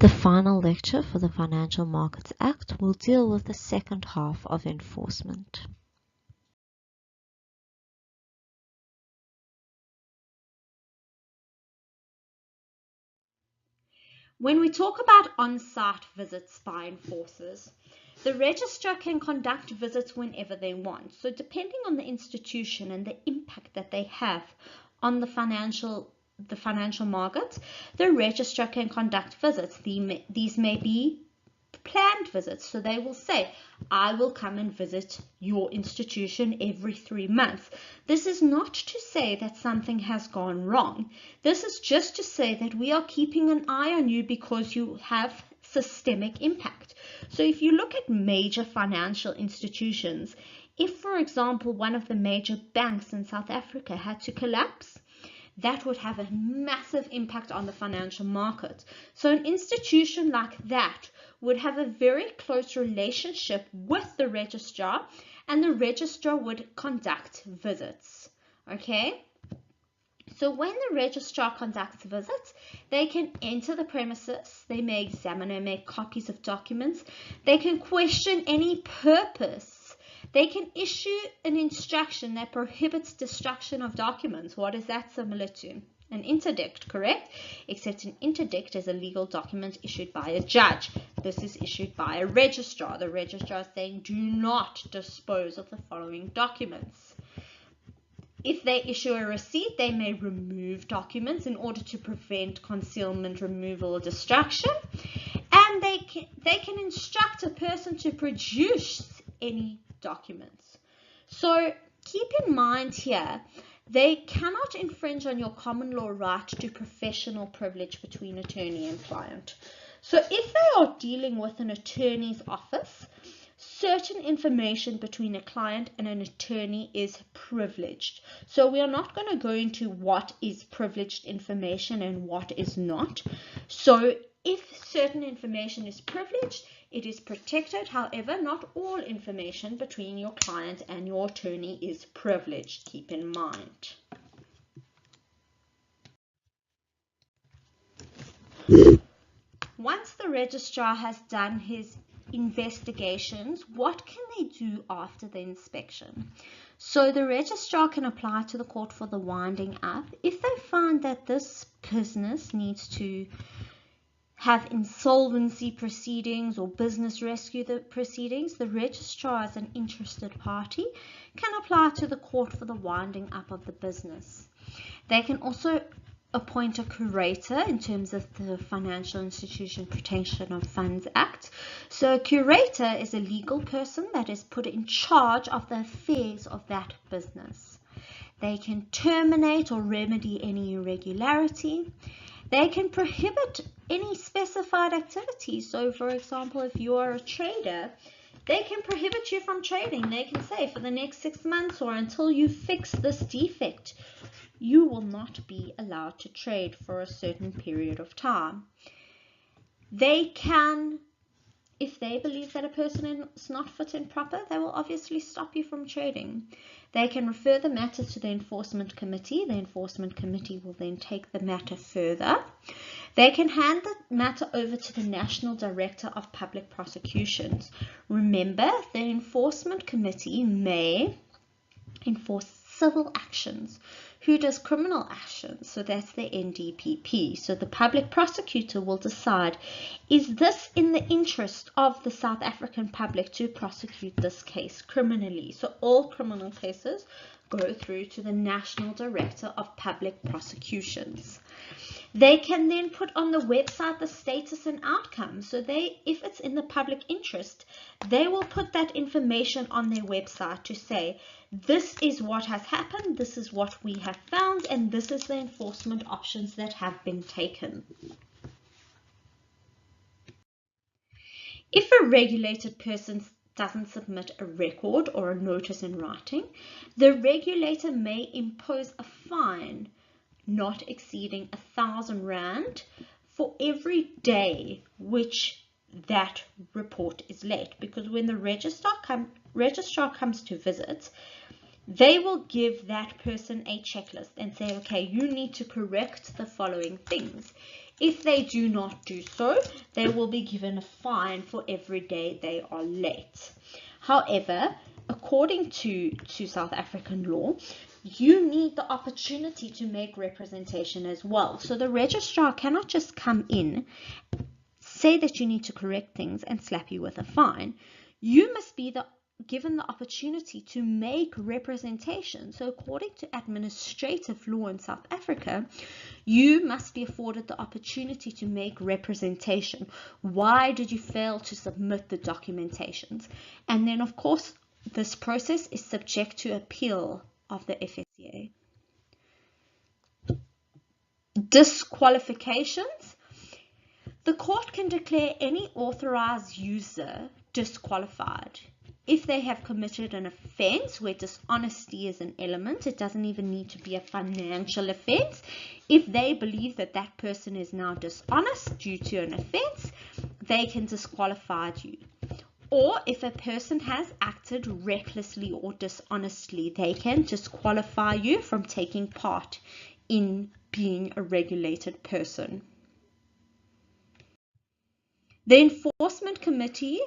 The final lecture for the Financial Markets Act will deal with the second half of enforcement. When we talk about on-site visits by enforcers, the registrar can conduct visits whenever they want. So depending on the institution and the impact that they have on the financial market, the registrar can conduct visits. These may be planned visits. So they will say, I will come and visit your institution every 3 months. This is not to say that something has gone wrong. This is just to say that we are keeping an eye on you because you have systemic impact. So if you look at major financial institutions, if, for example, one of the major banks in South Africa had to collapse, that would have a massive impact on the financial market. So an institution like that would have a very close relationship with the registrar, and the registrar would conduct visits. Okay? So when the registrar conducts visits, they can enter the premises, they may examine and make copies of documents, they can question any purpose. They can issue an instruction that prohibits destruction of documents. What is that similar to? An interdict, correct? Except an interdict is a legal document issued by a judge. This is issued by a registrar. The registrar is saying, do not dispose of the following documents. If they issue a receipt, they may remove documents in order to prevent concealment, removal, or destruction. And they can instruct a person to produce any documents. So keep in mind here, they cannot infringe on your common law right to professional privilege between attorney and client. So if they are dealing with an attorney's office, certain information between a client and an attorney is privileged. So we are not going to go into what is privileged information and what is not. So if certain information is privileged, it is protected. However, not all information between your client and your attorney is privileged. Keep in mind. Once the registrar has done his investigations, what can they do after the inspection? So the registrar can apply to the court for the winding up. If they find that this business needs to have insolvency proceedings or business rescue proceedings, the registrar as an interested party can apply to the court for the winding up of the business. They can also appoint a curator in terms of the Financial Institution Protection of Funds Act. So a curator is a legal person that is put in charge of the affairs of that business. They can terminate or remedy any irregularity. They can prohibit any specified activity. So, for example, if you are a trader, they can prohibit you from trading. They can say for the next 6 months or until you fix this defect, you will not be allowed to trade for a certain period of time. They can, if they believe that a person is not fit and proper, they will obviously stop you from trading. They can refer the matter to the enforcement committee. The enforcement committee will then take the matter further. They can hand the matter over to the National Director of Public Prosecutions. Remember, the enforcement committee may enforce civil actions. Who does criminal actions? So that's the NDPP. So the public prosecutor will decide, is this in the interest of the South African public to prosecute this case criminally? So all criminal cases go through to the National Director of Public Prosecutions. They can then put on the website the status and outcome. So if it's in the public interest, they will put that information on their website to say, this is what has happened, this is what we have found, and this is the enforcement options that have been taken. If a regulated person doesn't submit a record or a notice in writing, the regulator may impose a fine not exceeding 1,000 Rand for every day which that report is late. Because when the registrar comes to visit, they will give that person a checklist and say, okay, you need to correct the following things. If they do not do so, they will be given a fine for every day they are late. However, according to South African law, you need the opportunity to make representation as well. So the registrar cannot just come in, say that you need to correct things, and slap you with a fine. You must be given the opportunity to make representation. So according to administrative law in South Africa, you must be afforded the opportunity to make representation. Why did you fail to submit the documentations? And then, of course, this process is subject to appeal of the FSCA. Disqualifications. The court can declare any authorized user disqualified if they have committed an offense where dishonesty is an element. It doesn't even need to be a financial offense. If they believe that that person is now dishonest due to an offense, they can disqualify you. Or if a person has acted recklessly or dishonestly, they can disqualify you from taking part in being a regulated person. The enforcement committee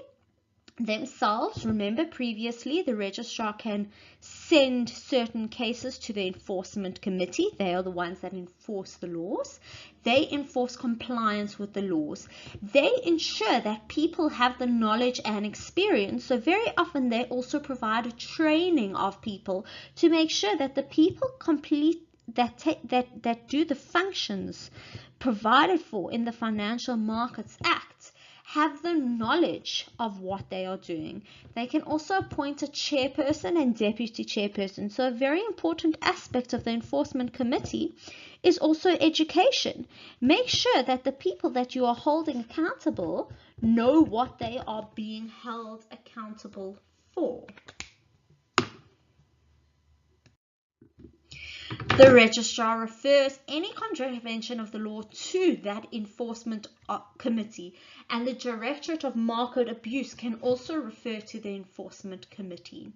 themselves, remember previously, the registrar can send certain cases to the enforcement committee. They are the ones that enforce the laws. They enforce compliance with the laws. They ensure that people have the knowledge and experience. So very often they also provide a training of people to make sure that the people complete that do the functions provided for in the Financial Markets Act have the knowledge of what they are doing. They can also appoint a chairperson and deputy chairperson. So a very important aspect of the enforcement committee is also education. Make sure that the people that you are holding accountable know what they are being held accountable for. The registrar refers any contravention of the law to that enforcement committee, and the Directorate of Market Abuse can also refer to the enforcement committee.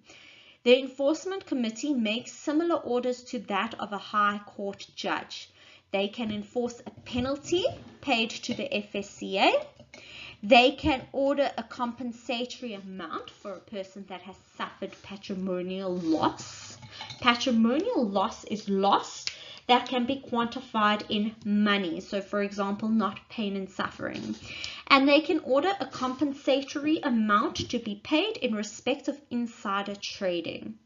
The enforcement committee makes similar orders to that of a high court judge. They can enforce a penalty paid to the FSCA. They can order a compensatory amount for a person that has suffered patrimonial loss. Patrimonial loss is loss that can be quantified in money. So, for example, not pain and suffering. And they can order a compensatory amount to be paid in respect of insider trading.